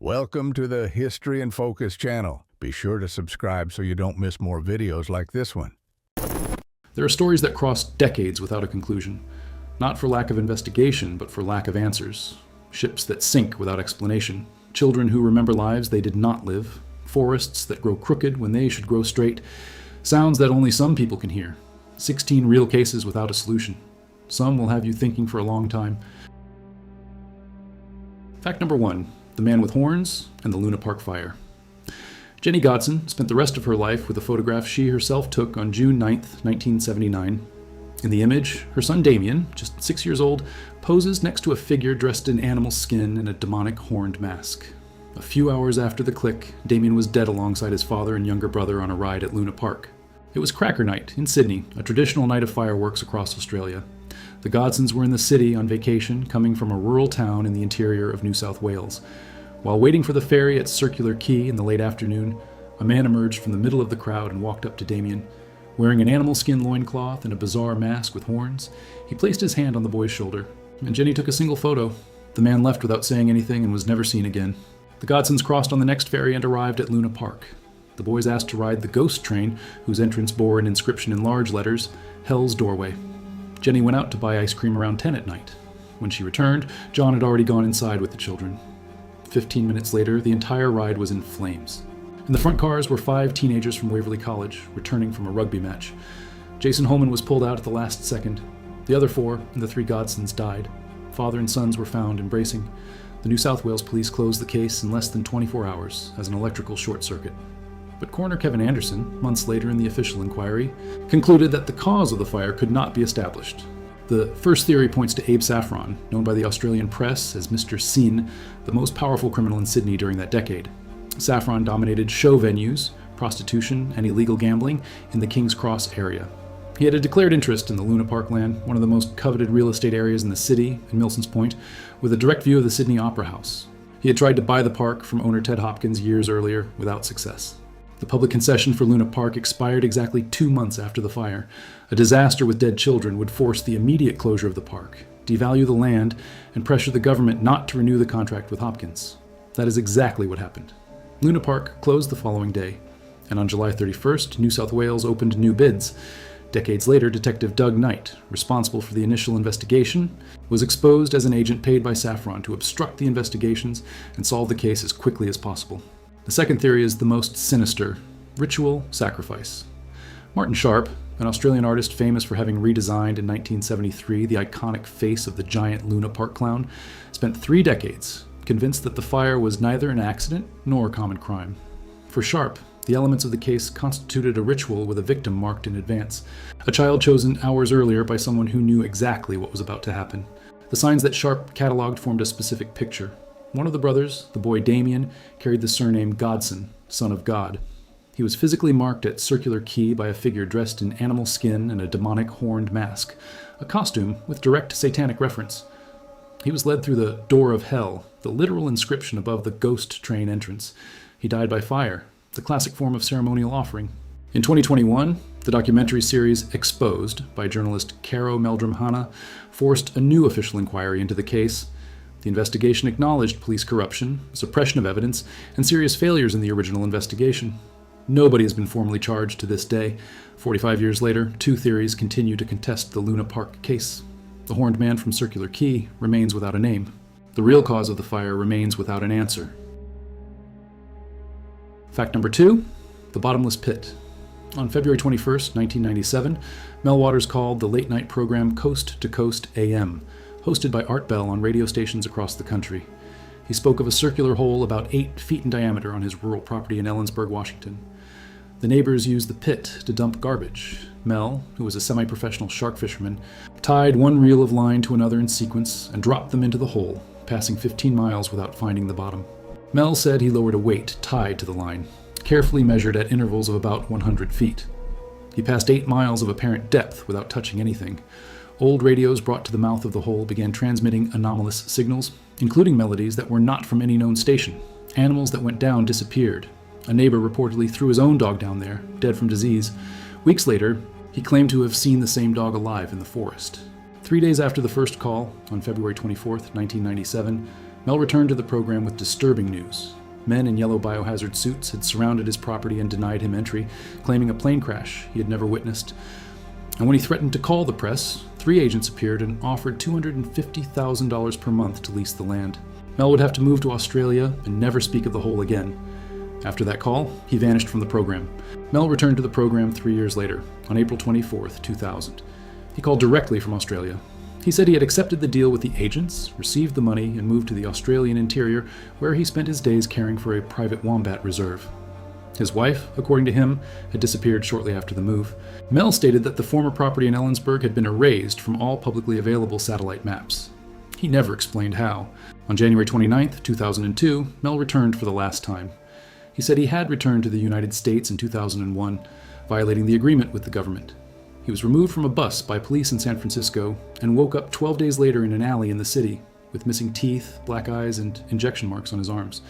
Welcome to the History in Focus channel. Be sure to subscribe so you don't miss more videos like this one. There are stories that cross decades without a conclusion, not for lack of investigation, but for lack of answers. Ships that sink without explanation, children who remember lives they did not live, forests that grow crooked when they should grow straight, sounds that only some people can hear, 16 real cases without a solution. Some will have you thinking for a long time. Fact number 1. The Man with Horns and the Luna Park Fire. Jenny Godson spent the rest of her life with a photograph she herself took on June 9, 1979. In the image, her son Damien, just 6 years old, poses next to a figure dressed in animal skin and a demonic horned mask. A few hours after the click, Damien was dead alongside his father and younger brother on a ride at Luna Park. It was Cracker Night in Sydney, a traditional night of fireworks across Australia. The Godsons were in the city on vacation, coming from a rural town in the interior of New South Wales. While waiting for the ferry at Circular Quay in the late afternoon, a man emerged from the middle of the crowd and walked up to Damien. Wearing an animal skin loincloth and a bizarre mask with horns, he placed his hand on the boy's shoulder, and Jenny took a single photo. The man left without saying anything and was never seen again. The Godsons crossed on the next ferry and arrived at Luna Park. The boys asked to ride the ghost train, whose entrance bore an inscription in large letters, Hell's Doorway. Jenny went out to buy ice cream around 10 at night. When she returned, John had already gone inside with the children. 15 minutes later, the entire ride was in flames. In the front cars were 5 teenagers from Waverley College, returning from a rugby match. Jason Holman was pulled out at the last second. The other 4 and the 3 Godsons died. Father and sons were found embracing. The New South Wales police closed the case in less than 24 hours as an electrical short circuit. But coroner Kevin Anderson, months later in the official inquiry, concluded that the cause of the fire could not be established. The first theory points to Abe Saffron, known by the Australian press as Mr. Sin, the most powerful criminal in Sydney during that decade. Saffron dominated show venues, prostitution, and illegal gambling in the King's Cross area. He had a declared interest in the Luna Park land, one of the most coveted real estate areas in the city, in Milson's Point, with a direct view of the Sydney Opera House. He had tried to buy the park from owner Ted Hopkins years earlier, without success. The public concession for Luna Park expired exactly 2 months after the fire. A disaster with dead children would force the immediate closure of the park, devalue the land, and pressure the government not to renew the contract with Hopkins. That is exactly what happened. Luna Park closed the following day, and on July 31st, New South Wales opened new bids. Decades later, Detective Doug Knight, responsible for the initial investigation, was exposed as an agent paid by Saffron to obstruct the investigations and solve the case as quickly as possible. The second theory is the most sinister: ritual sacrifice. Martin Sharp, an Australian artist famous for having redesigned in 1973 the iconic face of the giant Luna Park clown, spent 3 decades convinced that the fire was neither an accident nor a common crime. For Sharp, the elements of the case constituted a ritual with a victim marked in advance, a child chosen hours earlier by someone who knew exactly what was about to happen. The signs that Sharp cataloged formed a specific picture. One of the brothers, the boy Damien, carried the surname Godson, son of God. He was physically marked at Circular Quay by a figure dressed in animal skin and a demonic horned mask, a costume with direct satanic reference. He was led through the Door of Hell, the literal inscription above the ghost train entrance. He died by fire, the classic form of ceremonial offering. In 2021, the documentary series Exposed by journalist Caro Meldrum Hanna forced a new official inquiry into the case. The investigation acknowledged police corruption, suppression of evidence, and serious failures in the original investigation. Nobody has been formally charged to this day. 45 years later, 2 theories continue to contest the Luna Park case. The horned man from Circular Quay remains without a name. The real cause of the fire remains without an answer. Fact number 2, the bottomless pit. On February 21st, 1997, Mel Waters called the late-night program Coast to Coast AM, hosted by Art Bell on radio stations across the country. He spoke of a circular hole about 8 feet in diameter on his rural property in Ellensburg, Washington. The neighbors used the pit to dump garbage. Mel, who was a semi-professional shark fisherman, tied one reel of line to another in sequence and dropped them into the hole, passing 15 miles without finding the bottom. Mel said he lowered a weight tied to the line, carefully measured at intervals of about 100 feet. He passed 8 miles of apparent depth without touching anything. Old radios brought to the mouth of the hole began transmitting anomalous signals, including melodies that were not from any known station. Animals that went down disappeared. A neighbor reportedly threw his own dog down there, dead from disease. Weeks later, he claimed to have seen the same dog alive in the forest. 3 days after the first call, on February 24, 1997, Mel returned to the program with disturbing news. Men in yellow biohazard suits had surrounded his property and denied him entry, claiming a plane crash he had never witnessed. And when he threatened to call the press, 3 agents appeared and offered $250,000 per month to lease the land. Mel would have to move to Australia and never speak of the hole again. After that call, he vanished from the program. Mel returned to the program 3 years later, on April 24, 2000. He called directly from Australia. He said he had accepted the deal with the agents, received the money, and moved to the Australian interior, where he spent his days caring for a private wombat reserve. His wife, according to him, had disappeared shortly after the move. Mel stated that the former property in Ellensburg had been erased from all publicly available satellite maps. He never explained how. On January 29, 2002, Mel returned for the last time. He said he had returned to the United States in 2001, violating the agreement with the government. He was removed from a bus by police in San Francisco and woke up 12 days later in an alley in the city, with missing teeth, black eyes, and injection marks on his arms.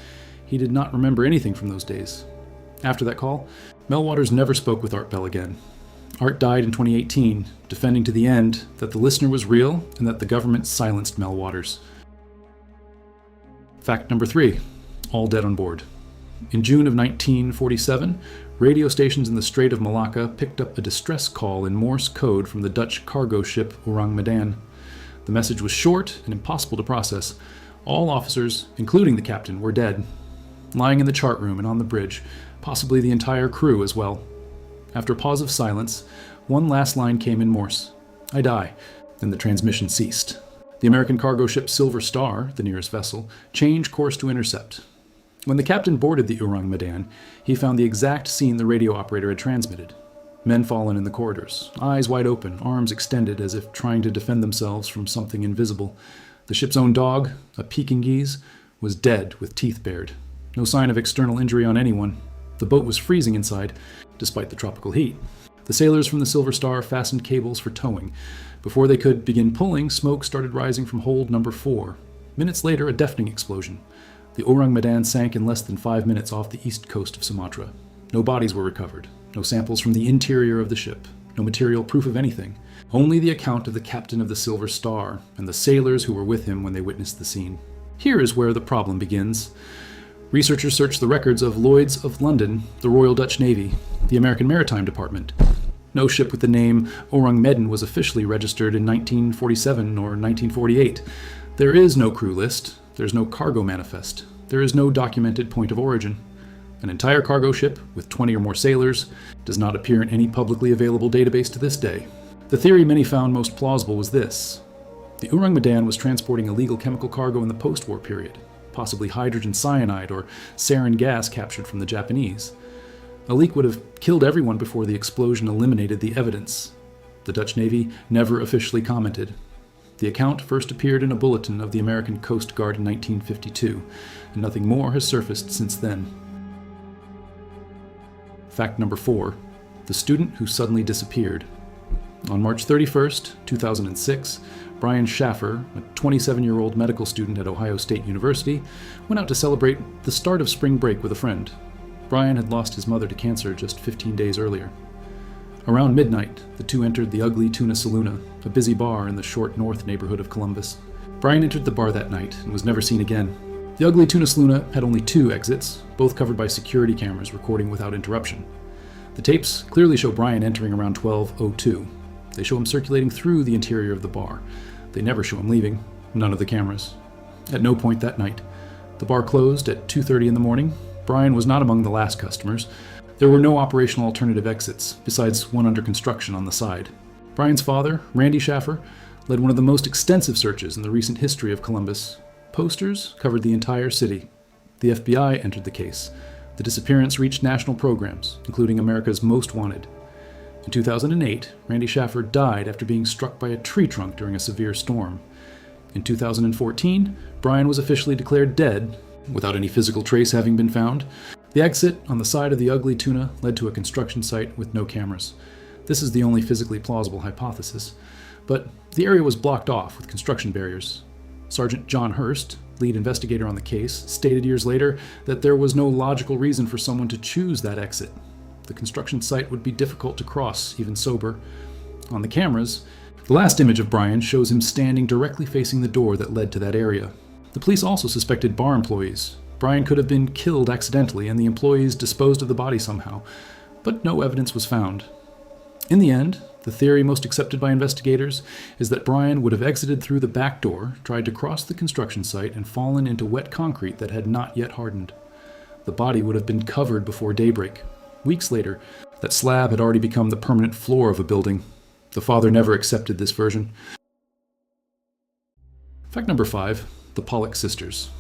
He did not remember anything from those days. After that call, Mel Waters never spoke with Art Bell again. Art died in 2018, defending to the end that the listener was real and that the government silenced Mel Waters. Fact number 3, all dead on board. In June of 1947, radio stations in the Strait of Malacca picked up a distress call in Morse code from the Dutch cargo ship Orang Medan. The message was short and impossible to process. All officers, including the captain, were dead, lying in the chart room and on the bridge, possibly the entire crew as well. After a pause of silence, one last line came in Morse. "I die." Then the transmission ceased. The American cargo ship Silver Star, the nearest vessel, changed course to intercept. When the captain boarded the Orang Medan, he found the exact scene the radio operator had transmitted. Men fallen in the corridors, eyes wide open, arms extended as if trying to defend themselves from something invisible. The ship's own dog, a Pekingese, was dead with teeth bared. No sign of external injury on anyone. The boat was freezing inside, despite the tropical heat. The sailors from the Silver Star fastened cables for towing. Before they could begin pulling, smoke started rising from hold number 4. Minutes later, a deafening explosion. The Orang Medan sank in less than 5 minutes off the east coast of Sumatra. No bodies were recovered. No samples from the interior of the ship. No material proof of anything. Only the account of the captain of the Silver Star and the sailors who were with him when they witnessed the scene. Here is where the problem begins. Researchers searched the records of Lloyd's of London, the Royal Dutch Navy, the American Maritime Department. No ship with the name Orang Medan was officially registered in 1947 or 1948. There is no crew list. There's no cargo manifest. There is no documented point of origin. An entire cargo ship with 20 or more sailors does not appear in any publicly available database to this day. The theory many found most plausible was this. The Orang Medan was transporting illegal chemical cargo in the post-war period, possibly hydrogen cyanide or sarin gas captured from the Japanese. A leak would have killed everyone before the explosion eliminated the evidence. The Dutch Navy never officially commented. The account first appeared in a bulletin of the American Coast Guard in 1952, and nothing more has surfaced since then. Fact number 4, the student who suddenly disappeared. On March 31st, 2006, Brian Shaffer, a 27-year-old medical student at Ohio State University, went out to celebrate the start of spring break with a friend. Brian had lost his mother to cancer just 15 days earlier. Around midnight, the two entered the Ugly Tuna Saloon, a busy bar in the Short North neighborhood of Columbus. Brian entered the bar that night and was never seen again. The Ugly Tuna Saloon had only 2 exits, both covered by security cameras recording without interruption. The tapes clearly show Brian entering around 12:02. They show him circulating through the interior of the bar. They never show him leaving, none of the cameras. At no point that night. The bar closed at 2:30 in the morning. Brian was not among the last customers. There were no operational alternative exits, besides one under construction on the side. Brian's father, Randy Shaffer, led one of the most extensive searches in the recent history of Columbus. Posters covered the entire city. The FBI entered the case. The disappearance reached national programs, including America's Most Wanted. In 2008, Randy Shaffer died after being struck by a tree trunk during a severe storm. In 2014, Brian was officially declared dead, without any physical trace having been found. The exit on the side of the Ugly Tuna led to a construction site with no cameras. This is the only physically plausible hypothesis, but the area was blocked off with construction barriers. Sergeant John Hurst, lead investigator on the case, stated years later that there was no logical reason for someone to choose that exit. The construction site would be difficult to cross, even sober. On the cameras, the last image of Brian shows him standing directly facing the door that led to that area. The police also suspected bar employees. Brian could have been killed accidentally and the employees disposed of the body somehow, but no evidence was found. In the end, the theory most accepted by investigators is that Brian would have exited through the back door, tried to cross the construction site, and fallen into wet concrete that had not yet hardened. The body would have been covered before daybreak. Weeks later, that slab had already become the permanent floor of a building. The father never accepted this version. Fact number 5, the Pollock sisters.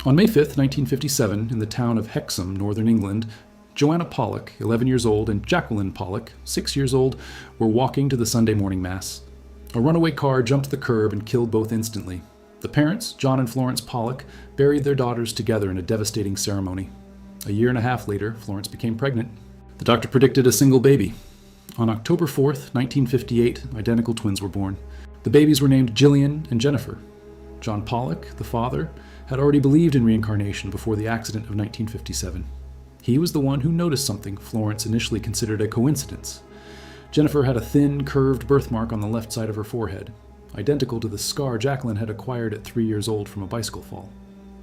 On May 5th, 1957, in the town of Hexham, northern England, Joanna Pollock, 11 years old, and Jacqueline Pollock, 6 years old, were walking to the Sunday morning Mass. A runaway car jumped the curb and killed both instantly. The parents, John and Florence Pollock, buried their daughters together in a devastating ceremony. A year and a half later, Florence became pregnant. The doctor predicted a single baby. On October 4th, 1958, identical twins were born. The babies were named Jillian and Jennifer. John Pollock, the father, had already believed in reincarnation before the accident of 1957. He was the one who noticed something Florence initially considered a coincidence. Jennifer had a thin, curved birthmark on the left side of her forehead, identical to the scar Jacqueline had acquired at 3 years old from a bicycle fall.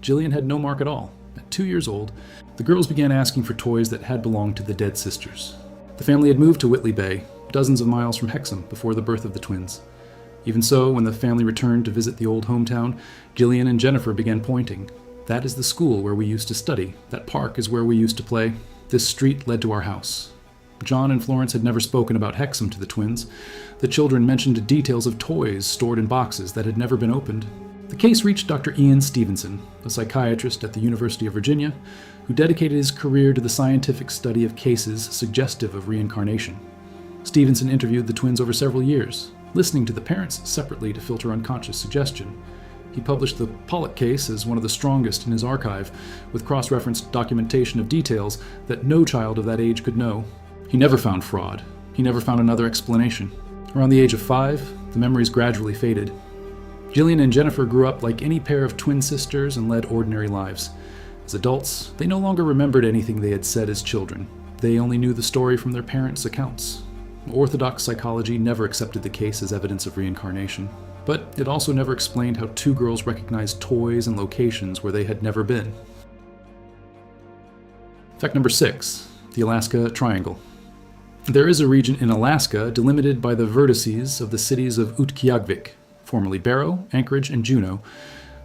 Jillian had no mark at all. At 2 years old, the girls began asking for toys that had belonged to the dead sisters. The family had moved to Whitley Bay, dozens of miles from Hexham, before the birth of the twins. Even so, when the family returned to visit the old hometown, Jillian and Jennifer began pointing. "That is the school where we used to study. That park is where we used to play. This street led to our house." John and Florence had never spoken about Hexham to the twins. The children mentioned details of toys stored in boxes that had never been opened. The case reached Dr. Ian Stevenson, a psychiatrist at the University of Virginia, who dedicated his career to the scientific study of cases suggestive of reincarnation. Stevenson interviewed the twins over several years, listening to the parents separately to filter unconscious suggestion. He published the Pollock case as one of the strongest in his archive, with cross-referenced documentation of details that no child of that age could know. He never found fraud. He never found another explanation. Around the age of 5, the memories gradually faded. Jillian and Jennifer grew up like any pair of twin sisters and led ordinary lives. As adults, they no longer remembered anything they had said as children. They only knew the story from their parents' accounts. Orthodox psychology never accepted the case as evidence of reincarnation, but it also never explained how two girls recognized toys and locations where they had never been. Fact number 6, the Alaska Triangle. There is a region in Alaska delimited by the vertices of the cities of Utqiagvik, formerly Barrow, Anchorage, and Juneau.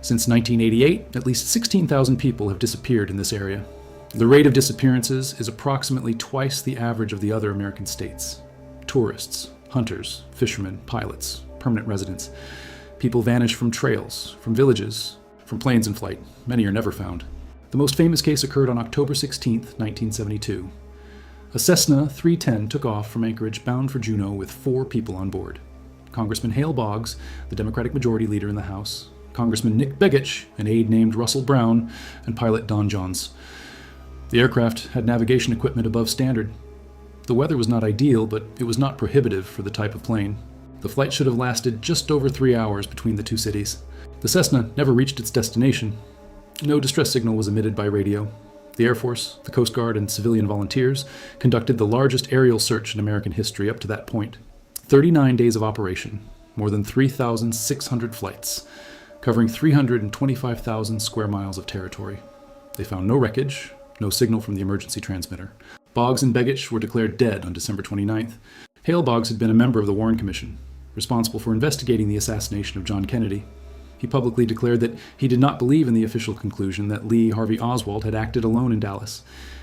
Since 1988, at least 16,000 people have disappeared in this area. The rate of disappearances is approximately twice the average of the other American states. Tourists, hunters, fishermen, pilots, permanent residents. People vanish from trails, from villages, from planes in flight. Many are never found. The most famous case occurred on October 16, 1972. A Cessna 310 took off from Anchorage bound for Juneau with 4 people on board. Congressman Hale Boggs, the Democratic Majority Leader in the House, Congressman Nick Begich, an aide named Russell Brown, and pilot Don Johns. The aircraft had navigation equipment above standard. The weather was not ideal, but it was not prohibitive for the type of plane. The flight should have lasted just over 3 hours between the two cities. The Cessna never reached its destination. No distress signal was emitted by radio. The Air Force, the Coast Guard, and civilian volunteers conducted the largest aerial search in American history up to that point. 39 days of operation, more than 3,600 flights, covering 325,000 square miles of territory. They found no wreckage, no signal from the emergency transmitter. Boggs and Begich were declared dead on December 29th. Hale Boggs had been a member of the Warren Commission, responsible for investigating the assassination of John Kennedy. He publicly declared that he did not believe in the official conclusion that Lee Harvey Oswald had acted alone in Dallas.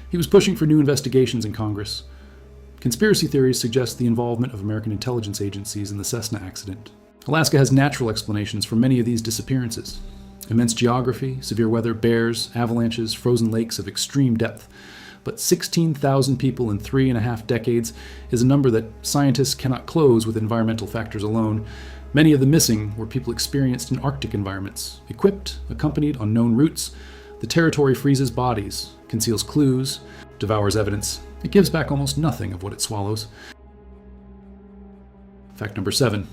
He was pushing for new investigations in Congress. Conspiracy theories suggest the involvement of American intelligence agencies in the Cessna accident. Alaska has natural explanations for many of these disappearances. Immense geography, severe weather, bears, avalanches, frozen lakes of extreme depth. But 16,000 people in 3.5 decades is a number that scientists cannot close with environmental factors alone. Many of the missing were people experienced in Arctic environments, equipped, accompanied on known routes. The territory freezes bodies, conceals clues, devours evidence. It gives back almost nothing of what it swallows. Fact number 7,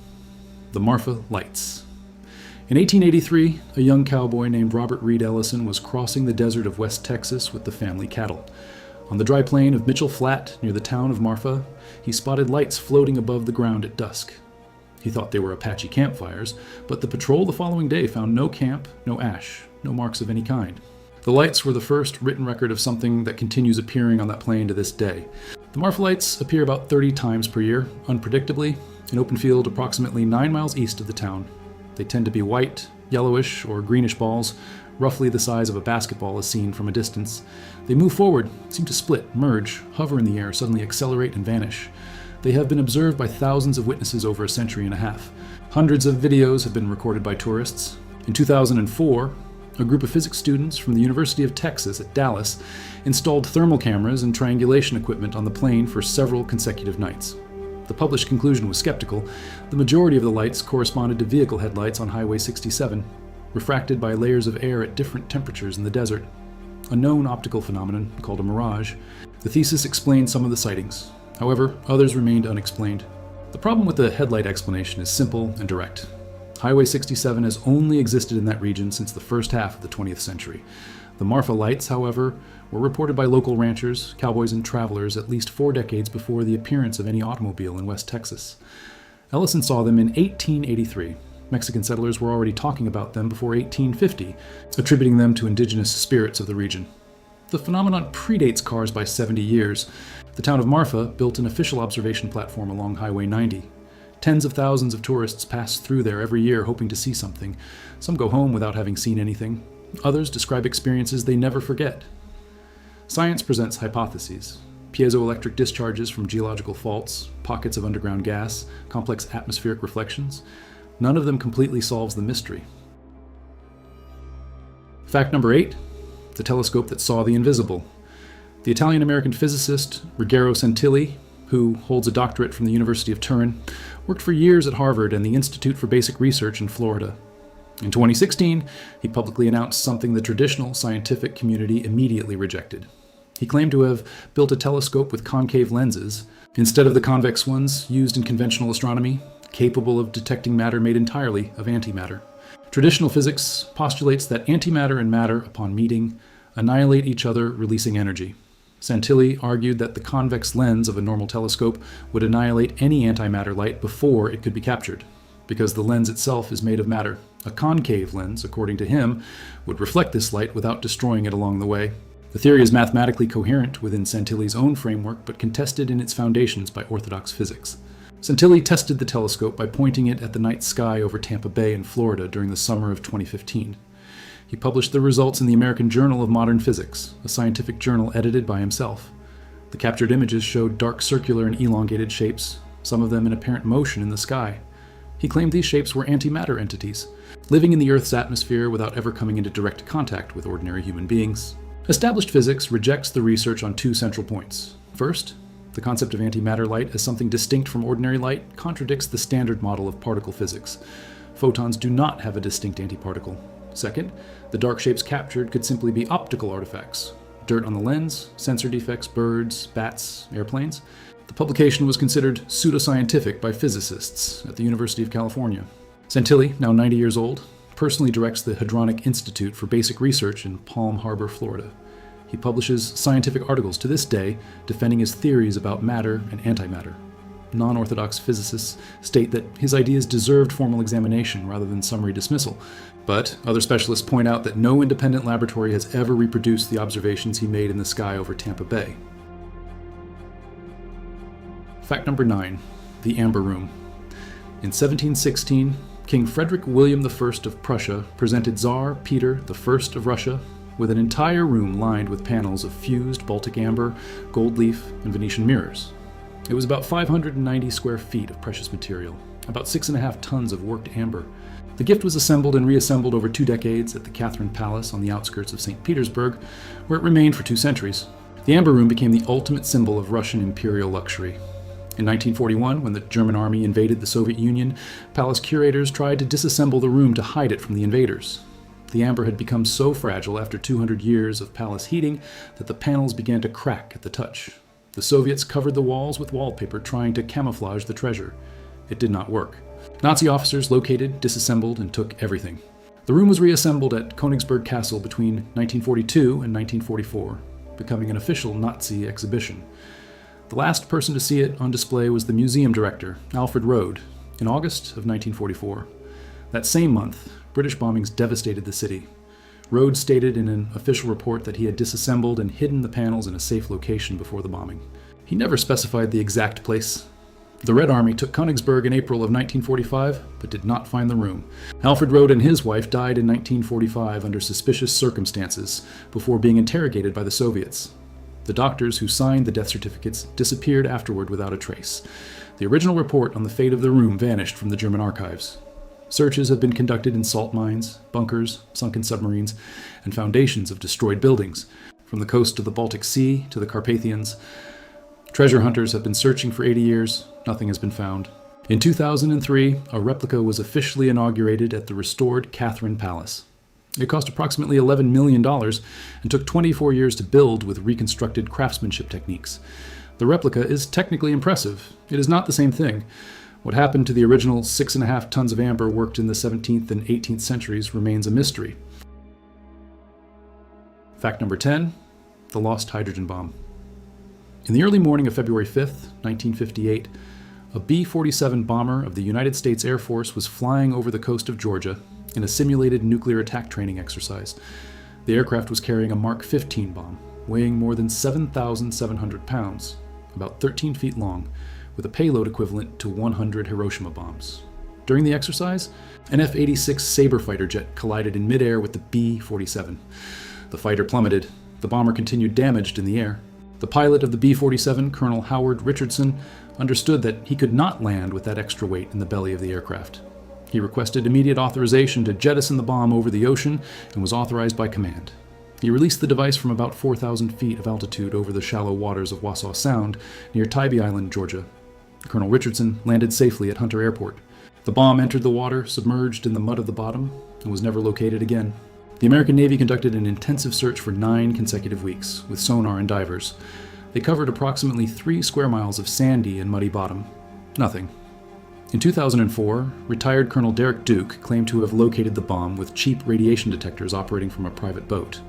the Marfa Lights. In 1883, a young cowboy named Robert Reed Ellison was crossing the desert of West Texas with the family cattle. On the dry plain of Mitchell Flat, near the town of Marfa, he spotted lights floating above the ground at dusk. He thought they were Apache campfires, but the patrol the following day found no camp, no ash, no marks of any kind. The lights were the first written record of something that continues appearing on that plane to this day. The Marfa lights appear about 30 times per year, unpredictably, in open field approximately 9 miles east of the town. They tend to be white, yellowish, or greenish balls, roughly the size of a basketball as seen from a distance. They move forward, seem to split, merge, hover in the air, suddenly accelerate and vanish. They have been observed by thousands of witnesses over a century and a half. Hundreds of videos have been recorded by tourists. In 2004, a group of physics students from the University of Texas at Dallas installed thermal cameras and triangulation equipment on the plane for several consecutive nights. The published conclusion was skeptical. The majority of the lights corresponded to vehicle headlights on Highway 67, refracted by layers of air at different temperatures in the desert. A known optical phenomenon called a mirage. The thesis explained some of the sightings. However, others remained unexplained. The problem with the headlight explanation is simple and direct. Highway 67 has only existed in that region since the first half of the 20th century. The Marfa lights, however, were reported by local ranchers, cowboys, and travelers at least 4 decades before the appearance of any automobile in West Texas. Ellison saw them in 1883. Mexican settlers were already talking about them before 1850, attributing them to indigenous spirits of the region. The phenomenon predates cars by 70 years. The town of Marfa built an official observation platform along Highway 90. Tens of thousands of tourists pass through there every year hoping to see something. Some go home without having seen anything. Others describe experiences they never forget. Science presents hypotheses. Piezoelectric discharges from geological faults, pockets of underground gas, complex atmospheric reflections. None of them completely solves the mystery. Fact number 8, the telescope that saw the invisible. The Italian-American physicist Ruggero Santilli, who holds a doctorate from the University of Turin, worked for years at Harvard and the Institute for Basic Research in Florida. In 2016, he publicly announced something the traditional scientific community immediately rejected. He claimed to have built a telescope with concave lenses, instead of the convex ones used in conventional astronomy, capable of detecting matter made entirely of antimatter. Traditional physics postulates that antimatter and matter, upon meeting, annihilate each other, releasing energy. Santilli argued that the convex lens of a normal telescope would annihilate any antimatter light before it could be captured, because the lens itself is made of matter. A concave lens, according to him, would reflect this light without destroying it along the way. The theory is mathematically coherent within Santilli's own framework, but contested in its foundations by orthodox physics. Santilli tested the telescope by pointing it at the night sky over Tampa Bay in Florida during the summer of 2015. He published the results in the American Journal of Modern Physics, a scientific journal edited by himself. The captured images showed dark circular and elongated shapes, some of them in apparent motion in the sky. He claimed these shapes were antimatter entities, living in the Earth's atmosphere without ever coming into direct contact with ordinary human beings. Established physics rejects the research on 2 central points. First, the concept of antimatter light as something distinct from ordinary light contradicts the standard model of particle physics. Photons do not have a distinct antiparticle. Second, the dark shapes captured could simply be optical artifacts. Dirt on the lens, sensor defects, birds, bats, airplanes. The publication was considered pseudoscientific by physicists at the University of California. Santilli, now 90 years old, personally directs the Hadronic Institute for Basic Research in Palm Harbor, Florida. He publishes scientific articles to this day defending his theories about matter and antimatter. Non-orthodox physicists state that his ideas deserved formal examination rather than summary dismissal, but other specialists point out that no independent laboratory has ever reproduced the observations he made in the sky over Tampa Bay. Fact number 9, the Amber Room. In 1716, King Frederick William I of Prussia presented Tsar Peter I of Russia with an entire room lined with panels of fused Baltic amber, gold leaf, and Venetian mirrors. It was about 590 square feet of precious material, about 6.5 tons of worked amber. The gift was assembled and reassembled over 2 decades at the Catherine Palace on the outskirts of St. Petersburg, where it remained for 2 centuries. The Amber Room became the ultimate symbol of Russian imperial luxury. In 1941, when the German army invaded the Soviet Union, palace curators tried to disassemble the room to hide it from the invaders. The amber had become so fragile after 200 years of palace heating that the panels began to crack at the touch. The Soviets covered the walls with wallpaper trying to camouflage the treasure. It did not work. Nazi officers located, disassembled, and took everything. The room was reassembled at Königsberg Castle between 1942 and 1944, becoming an official Nazi exhibition. The last person to see it on display was the museum director, Alfred Rode. in August of 1944. That same month, British bombings devastated the city. Rhodes stated in an official report that he had disassembled and hidden the panels in a safe location before the bombing. He never specified the exact place. The Red Army took Königsberg in April of 1945, but did not find the room. Alfred Rhodes and his wife died in 1945 under suspicious circumstances before being interrogated by the Soviets. The doctors who signed the death certificates disappeared afterward without a trace. The original report on the fate of the room vanished from the German archives. Searches have been conducted in salt mines, bunkers, sunken submarines, and foundations of destroyed buildings, from the coast of the Baltic Sea to the Carpathians. Treasure hunters have been searching for 80 years. Nothing has been found. In 2003, a replica was officially inaugurated at the restored Catherine Palace. It cost approximately $11 million and took 24 years to build with reconstructed craftsmanship techniques. The replica is technically impressive. It is not the same thing. What happened to the original 6.5 tons of amber worked in the 17th and 18th centuries remains a mystery. Fact number 10, the lost hydrogen bomb. In the early morning of February 5th, 1958, a B-47 bomber of the United States Air Force was flying over the coast of Georgia in a simulated nuclear attack training exercise. The aircraft was carrying a Mark 15 bomb, weighing more than 7,700 pounds, about 13 feet long, with a payload equivalent to 100 Hiroshima bombs. During the exercise, an F-86 Sabre fighter jet collided in midair with the B-47. The fighter plummeted. The bomber continued damaged in the air. The pilot of the B-47, Colonel Howard Richardson, understood that he could not land with that extra weight in the belly of the aircraft. He requested immediate authorization to jettison the bomb over the ocean and was authorized by command. He released the device from about 4,000 feet of altitude over the shallow waters of Wassaw Sound near Tybee Island, Georgia. Colonel Richardson landed safely at Hunter Airport. The bomb entered the water, submerged in the mud of the bottom, and was never located again. The American Navy conducted an intensive search for 9 consecutive weeks, with sonar and divers. They covered approximately 3 square miles of sandy and muddy bottom. Nothing. In 2004, retired Colonel Derek Duke claimed to have located the bomb with cheap radiation detectors operating from a private boat.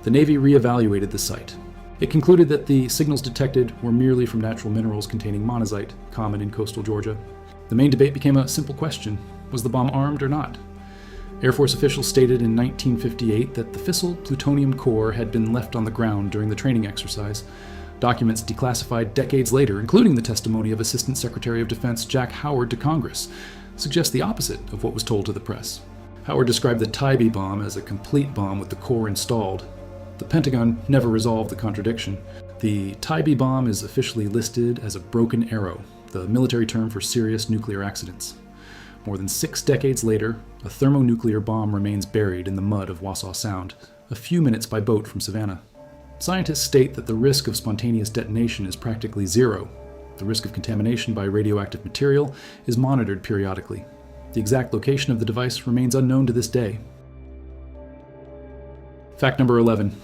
The Navy reevaluated the site. It concluded that the signals detected were merely from natural minerals containing monazite, common in coastal Georgia. The main debate became a simple question: was the bomb armed or not? Air Force officials stated in 1958 that the fissile plutonium core had been left on the ground during the training exercise. Documents declassified decades later, including the testimony of Assistant Secretary of Defense Jack Howard to Congress, suggest the opposite of what was told to the press. Howard described the Tybee bomb as a complete bomb with the core installed. The Pentagon never resolved the contradiction. The Tybee bomb is officially listed as a broken arrow, the military term for serious nuclear accidents. More than 6 decades later, a thermonuclear bomb remains buried in the mud of Wassaw Sound, a few minutes by boat from Savannah. Scientists state that the risk of spontaneous detonation is practically zero. The risk of contamination by radioactive material is monitored periodically. The exact location of the device remains unknown to this day. Fact number 11.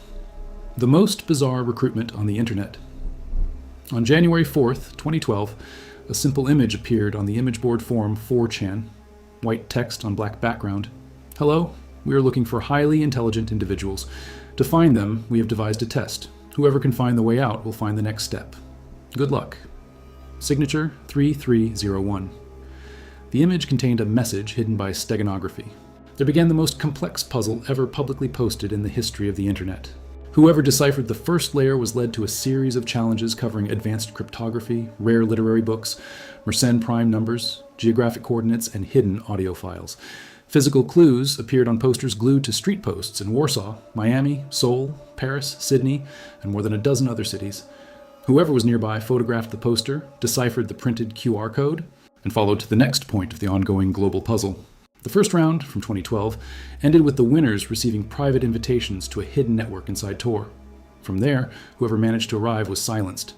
The most bizarre recruitment on the internet. On January 4th, 2012, a simple image appeared on the image board forum 4chan. White text on black background. Hello, we are looking for highly intelligent individuals. To find them, we have devised a test. Whoever can find the way out will find the next step. Good luck. Signature 3301. The image contained a message hidden by steganography. There began the most complex puzzle ever publicly posted in the history of the internet. Whoever deciphered the first layer was led to a series of challenges covering advanced cryptography, rare literary books, Mersenne prime numbers, geographic coordinates, and hidden audio files. Physical clues appeared on posters glued to street posts in Warsaw, Miami, Seoul, Paris, Sydney, and more than a dozen other cities. Whoever was nearby photographed the poster, deciphered the printed QR code, and followed to the next point of the ongoing global puzzle. The first round, from 2012, ended with the winners receiving private invitations to a hidden network inside Tor. From there, whoever managed to arrive was silenced.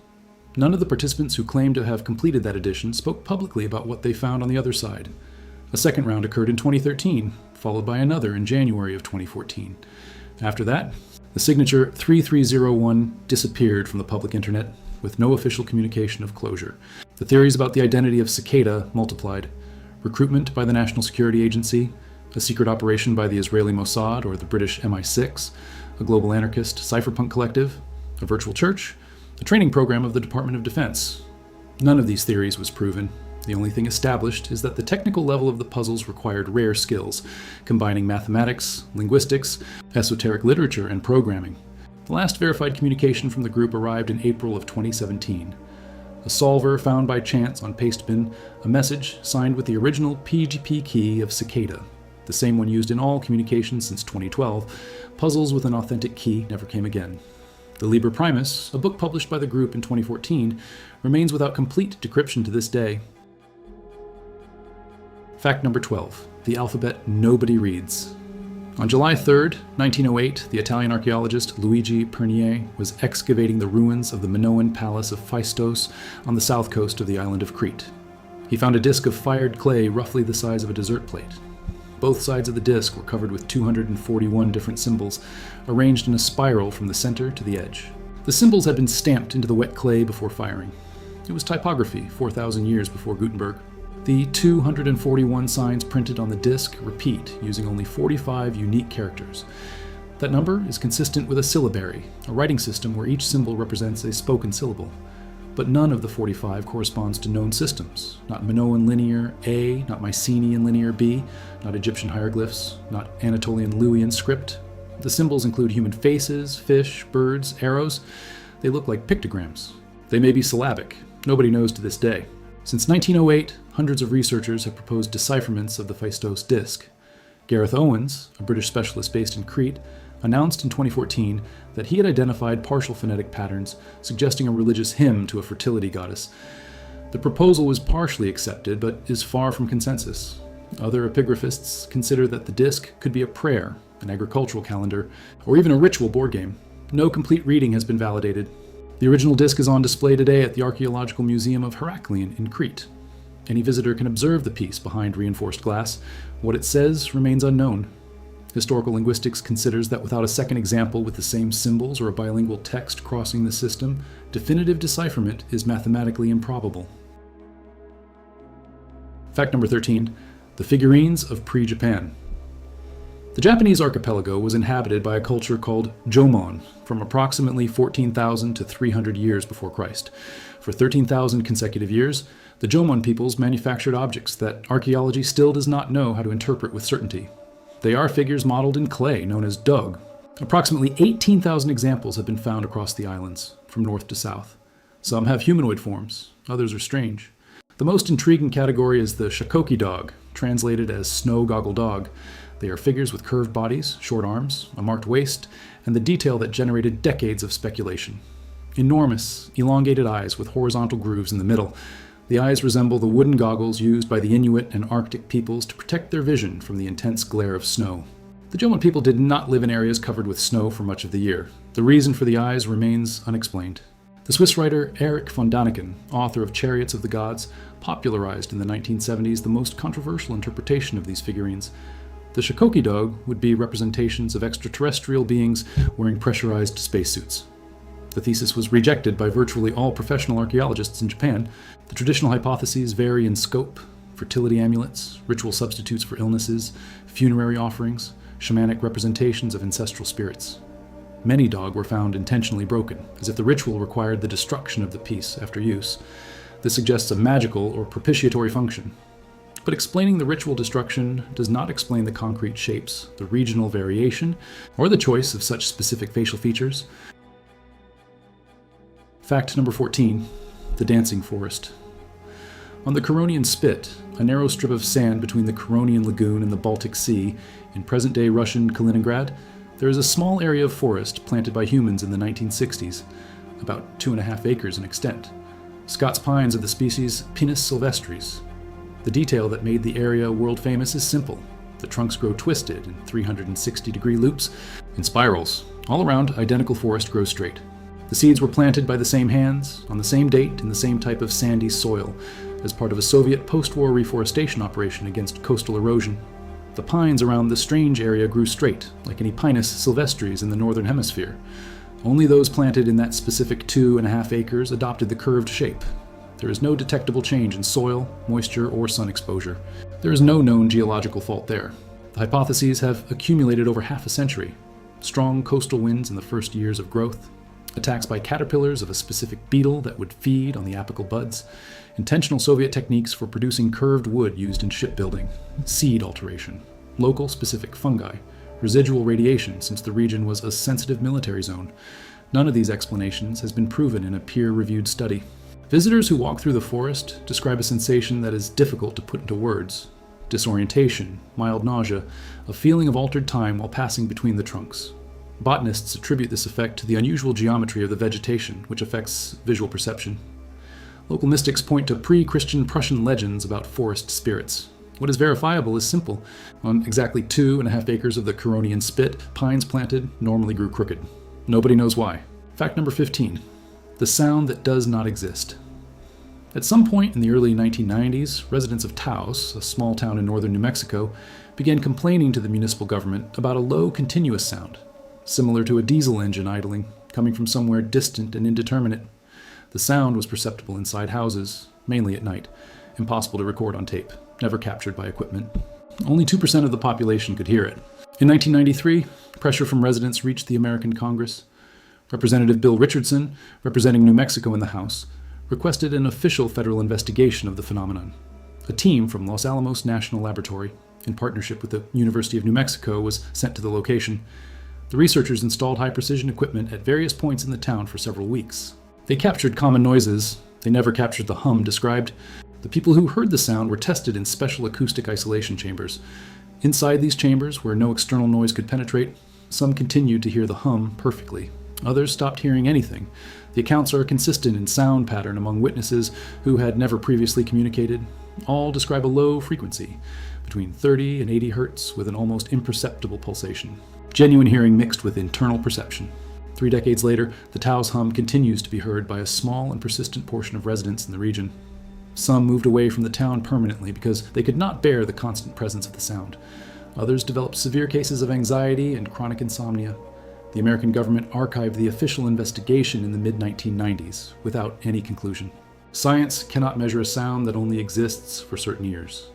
None of the participants who claimed to have completed that edition spoke publicly about what they found on the other side. A second round occurred in 2013, followed by another in January of 2014. After that, the signature 3301 disappeared from the public internet, with no official communication of closure. The theories about the identity of Cicada multiplied. Recruitment by the National Security Agency, a secret operation by the Israeli Mossad or the British MI6, a global anarchist cypherpunk collective, a virtual church, a training program of the Department of Defense. None of these theories was proven. The only thing established is that the technical level of the puzzles required rare skills, combining mathematics, linguistics, esoteric literature, and programming. The last verified communication from the group arrived in April of 2017. A solver found by chance on pastebin a message signed with the original PGP key of Cicada, the same one used in all communications since 2012. Puzzles with an authentic key never came again. The Liber Primus, a book published by the group in 2014, remains without complete decryption to this day. Fact number 12. The alphabet nobody reads. On July 3, 1908, the Italian archaeologist Luigi Pernier was excavating the ruins of the Minoan palace of Phaistos on the south coast of the island of Crete. He found a disk of fired clay roughly the size of a dessert plate. Both sides of the disk were covered with 241 different symbols, arranged in a spiral from the center to the edge. The symbols had been stamped into the wet clay before firing. It was typography 4,000 years before Gutenberg. The 241 signs printed on the disk repeat using only 45 unique characters. That number is consistent with a syllabary, a writing system where each symbol represents a spoken syllable. But none of the 45 corresponds to known systems. Not Minoan linear A, not Mycenaean linear B, not Egyptian hieroglyphs, not Anatolian Luwian script. The symbols include human faces, fish, birds, arrows. They look like pictograms. They may be syllabic. Nobody knows to this day. Since 1908, hundreds of researchers have proposed decipherments of the Phaistos disk. Gareth Owens, a British specialist based in Crete, announced in 2014 that he had identified partial phonetic patterns suggesting a religious hymn to a fertility goddess. The proposal was partially accepted, but is far from consensus. Other epigraphists consider that the disk could be a prayer, an agricultural calendar, or even a ritual board game. No complete reading has been validated. The original disk is on display today at the Archaeological Museum of Heraklion in Crete. Any visitor can observe the piece behind reinforced glass. What it says remains unknown. Historical linguistics considers that without a second example with the same symbols or a bilingual text crossing the system, definitive decipherment is mathematically improbable. Fact number 13. The figurines of pre-Japan. The Japanese archipelago was inhabited by a culture called Jomon from approximately 14,000 to 300 years before Christ. For 13,000 consecutive years, the Jomon peoples manufactured objects that archaeology still does not know how to interpret with certainty. They are figures modeled in clay known as dug. Approximately 18,000 examples have been found across the islands, from north to south. Some have humanoid forms, others are strange. The most intriguing category is the shakoki dog, translated as snow goggle dog. They are figures with curved bodies, short arms, a marked waist, and the detail that generated decades of speculation. Enormous, elongated eyes with horizontal grooves in the middle. The eyes resemble the wooden goggles used by the Inuit and Arctic peoples to protect their vision from the intense glare of snow. The Jomon people did not live in areas covered with snow for much of the year. The reason for the eyes remains unexplained. The Swiss writer Erich von Däniken, author of Chariots of the Gods, popularized in the 1970s the most controversial interpretation of these figurines. The shakoki dog would be representations of extraterrestrial beings wearing pressurized spacesuits. The thesis was rejected by virtually all professional archaeologists in Japan. The traditional hypotheses vary in scope: fertility amulets, ritual substitutes for illnesses, funerary offerings, shamanic representations of ancestral spirits. Many dog were found intentionally broken, as if the ritual required the destruction of the piece after use. This suggests a magical or propitiatory function. But explaining the ritual destruction does not explain the concrete shapes, the regional variation, or the choice of such specific facial features. Fact number 14. The dancing forest. On the Curonian Spit, a narrow strip of sand between the Curonian Lagoon and the Baltic Sea, in present-day Russian Kaliningrad, there is a small area of forest planted by humans in the 1960s, about 2.5 acres in extent. Scots pines are the species Pinus sylvestris. The detail that made the area world famous is simple. The trunks grow twisted in 360-degree loops and spirals. All around, identical forest grows straight. The seeds were planted by the same hands, on the same date, in the same type of sandy soil, as part of a Soviet post-war reforestation operation against coastal erosion. The pines around the strange area grew straight, like any Pinus sylvestris in the northern hemisphere. Only those planted in that specific 2.5 acres adopted the curved shape. There is no detectable change in soil, moisture, or sun exposure. There is no known geological fault there. The hypotheses have accumulated over half a century. Strong coastal winds in the first years of growth, attacks by caterpillars of a specific beetle that would feed on the apical buds, intentional Soviet techniques for producing curved wood used in shipbuilding, seed alteration, local specific fungi, residual radiation since the region was a sensitive military zone. None of these explanations has been proven in a peer-reviewed study. Visitors who walk through the forest describe a sensation that is difficult to put into words. Disorientation, mild nausea, a feeling of altered time while passing between the trunks. Botanists attribute this effect to the unusual geometry of the vegetation, which affects visual perception. Local mystics point to pre-Christian Prussian legends about forest spirits. What is verifiable is simple. On exactly 2.5 acres of the Curonian Spit, pines planted normally grew crooked. Nobody knows why. Fact number 15. The sound that does not exist. At some point in the early 1990s, residents of Taos, a small town in northern New Mexico, began complaining to the municipal government about a low, continuous sound, similar to a diesel engine idling, coming from somewhere distant and indeterminate. The sound was perceptible inside houses, mainly at night, impossible to record on tape, never captured by equipment. Only 2% of the population could hear it. In 1993, pressure from residents reached the American Congress. Representative Bill Richardson, representing New Mexico in the House, requested an official federal investigation of the phenomenon. A team from Los Alamos National Laboratory, in partnership with the University of New Mexico, was sent to the location. The researchers installed high-precision equipment at various points in the town for several weeks. They captured common noises. They never captured the hum described. The people who heard the sound were tested in special acoustic isolation chambers. Inside these chambers, where no external noise could penetrate, some continued to hear the hum perfectly. Others stopped hearing anything. The accounts are consistent in sound pattern among witnesses who had never previously communicated. All describe a low frequency, between 30 and 80 hertz, with an almost imperceptible pulsation. Genuine hearing mixed with internal perception. 3 decades later, the Taos hum continues to be heard by a small and persistent portion of residents in the region. Some moved away from the town permanently because they could not bear the constant presence of the sound. Others developed severe cases of anxiety and chronic insomnia. The American government archived the official investigation in the mid-1990s without any conclusion. Science cannot measure a sound that only exists for certain years.